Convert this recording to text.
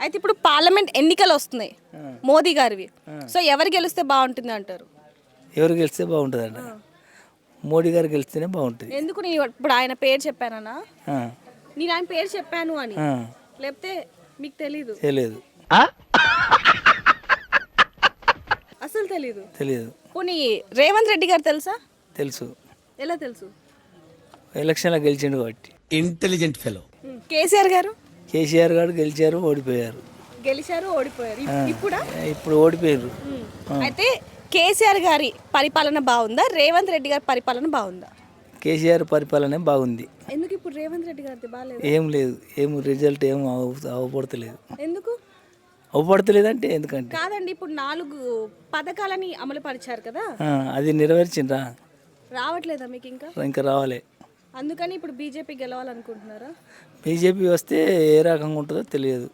అయితే ఇప్పుడు పార్లమెంట్ ఎన్నికలు వస్తున్నాయి మోదీ గారివి. సో ఎవరు గెలిస్తే బాగుంటుంది అంటారు? ఎవరు గెలిస్తే బాగుంటుందంట? మోడీ గారు గెలిస్తేనే బాగుంటుంది. ఎందుకు నేను ఇప్పుడు ఆయన పేరు చెప్పానా? ఆ, నేను ఆయన పేరు చెప్పాను అని, ఆ, లేకపోతే మీకు తెలీదు? తెలియదు అసలు తెలీదు. తెలియదు. పోనీ రేవంత్ రెడ్డి గారు తెలుసా? తెలుసు, ఎలా తెలుసు? ఎలక్షన్లో గెలిచిండు కాబట్టి. Intelligent fellow. కేసీఆర్ గారు కేసీఆర్ గారు గెలిచారు, ఓడిపోయారు. గెలిచారు, ఓడిపోయారు. ఇప్పుడా? ఇప్పుడు ఓడిపోయారు. అయితే కేసీఆర్ గారి పరిపాలన బాగుందా, రేవంత్ రెడ్డి గారి పరిపాలన బాగుందా? కేసీఆర్ పరిపాలనే బాగుంది. ఎందుకు ఇప్పుడు రేవంత్ రెడ్డి గారిది బాగాలేదు? ఏం లేదు, ఏం రిజల్ట్ ఏం అవపడతలేదు. ఎందుకు అవపడతలేదంటే ఎందుకంటే కాదండి, ఇప్పుడు 4 పథకాలని అమలు పరిచారు కదా, అది నెరవేర్చిండ్రా? రావట్లేదా మీకు ఇంకా? ఇంకా రావాలి. అందుకని ఇప్పుడు బీజేపీ గెలవాలనుకుంటున్నారా? బీజేపీ వస్తే ఏ రకంగా ఉంటుందో తెలియదు.